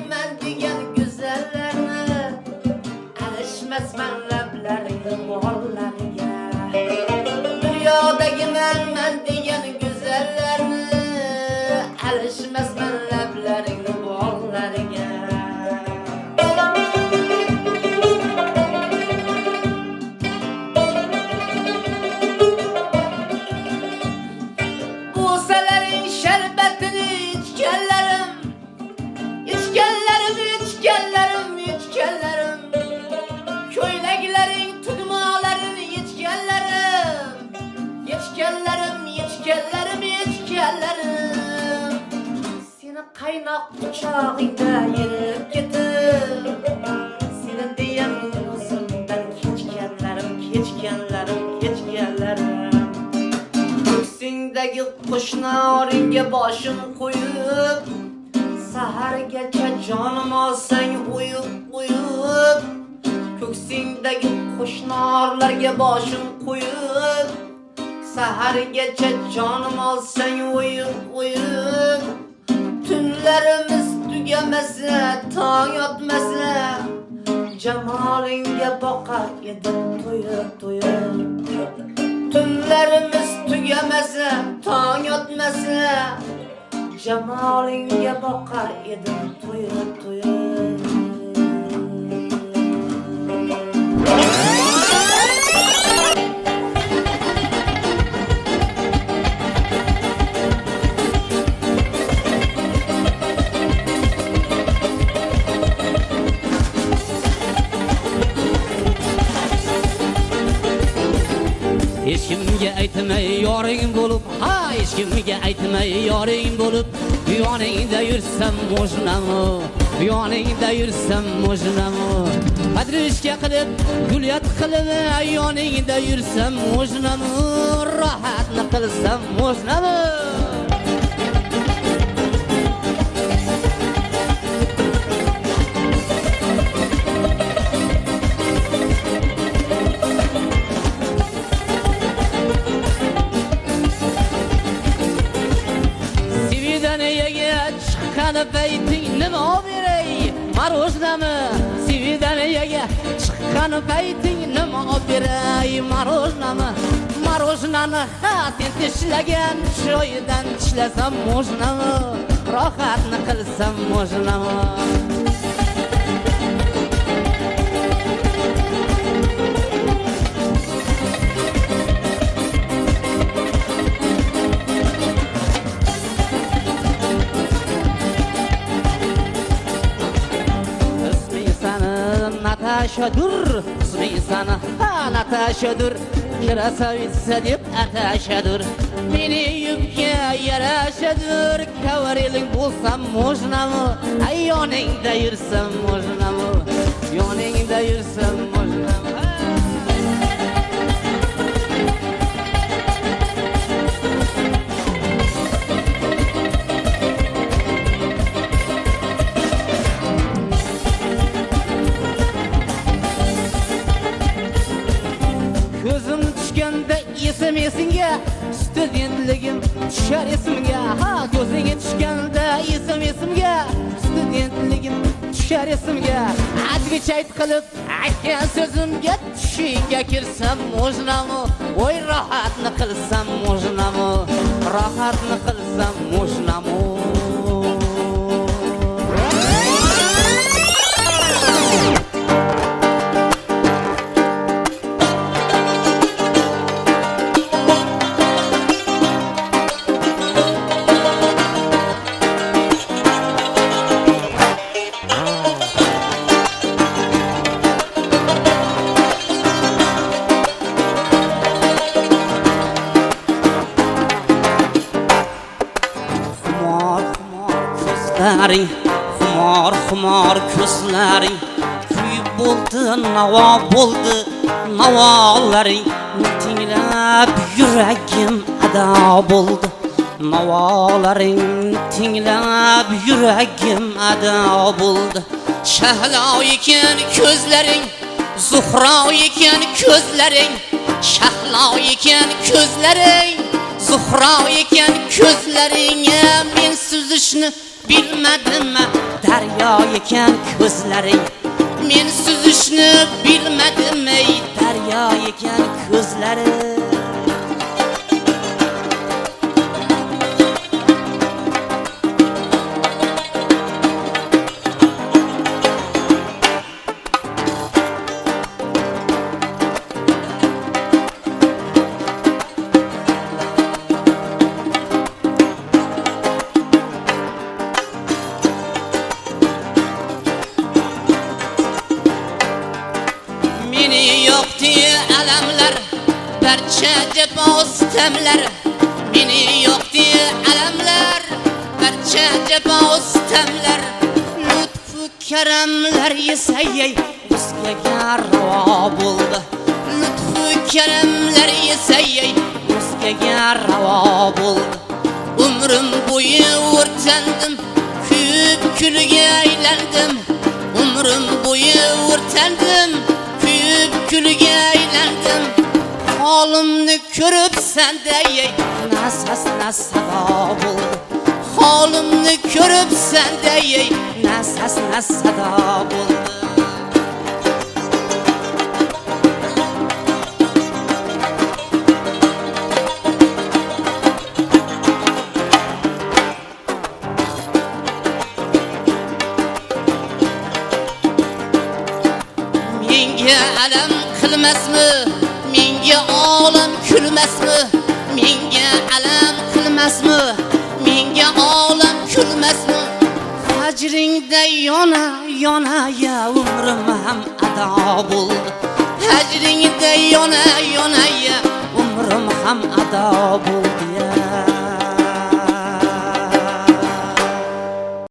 men degan go'zallarni alishmasman lablaringni mollariga. Dunyodagi men degan go'zallarni alishmasman lablaringni mollariga. Buğsalaring şerbetini içkenlerim, içkenlerim, içkenlerim, içkenlerim. Köyleklerin tugmalarını içkenlerim, içkenlerim, içkenlerim, içkenlerim. Seni kaynak bıçağıyla yerip getir, seni diyen uzundan keçkenlerim, keçkenlerim, keçkenlerim. Göksündeki kuşnaringe başın koyup, sahargacha canım alsan uyup uyup. Göksündeki kuşnarlarga başın koyup, sahargacha canım alsan uyup uyup. Tünlerimiz tügemese, tong yotmasa, cemalinge bakar edim toyup toyup. Tünlerimiz tügemese, tong yotmasa, cemalinge bakar edim toyup toyup. Hech kimga aytmay yoring bo'lib, ha hech kimga aytmay yoring bo'lib, yoningda yursam mojnami, yoningda yursam mojnami. Padrishka qilib, gulyat qilib, yoningda yursam mojnami, rohatni qilsam mojnami. Payting nima beray marojnami, svidaniyaga chiqqan payting nima beray marojnami. Marojnani ha sen tishlagan joyidan tishlasam mojnami, rohatni qilsam mojnami. Natashadur, isming sana ha Natashadur, krasavitsa deb atashadur. Meni yubga yarashadur, kavariling bo'lsam mojnami, ay yoningda yursam mojnami, yoningda yursam mojnami. Esim esinga, studentligim tushar esimga. Ha ko'zingga tushganda esim esimga, studentligim tushar esimga. Atgich ayt qilib aytgan so'zimga tushingga kirsam mojnami, voy rohatni qilsam mojnami, rohatni qilsam mojnami. Xumor xumor ko'zlaring kuyib bo'ldi, navo bo'ldi navolaring. Tinglab yuragim ado bo'ldi, navolaring tinglab yuragim ado bo'ldi. Shahlo ekan ko'zlaring, zuhro ekan ko'zlaring, shahlo ekan ko'zlaring, zuhro ekan ko'zlaring. Men suzishni bilmadim, daryo ekan ko'zlaring. Men suzishni bilmadim, ey daryo ekan ko'zlaring. Meni yo'qdi alamlar, barcha jafostamlar. Meni yo'qdi alamlar, barcha jafostamlar. Lutfu karamlar yesayay, o'zgaga ravo bo'ldi. Lutfu karamlar yesayay, o'zgaga ravo bo'ldi. Umrim bo'yi o'rtandim, kuyib kulga aylandim. Umrim bo'yi o'rtandim, kulga aylandim. Holimni ko'rib sandey nasasna sado bo'ldi. Holimni ko'rib sandey nasasna sado bo'ldi. Menga alam qilmasmi? Menga olam kulmasmi? Menga alam qilmasmi? Menga olam kulmasmi? Hajringda yona yona ya umrim ham ado bo'ldi. Hajringda yona yona ya umrim ham ado bo'ldi.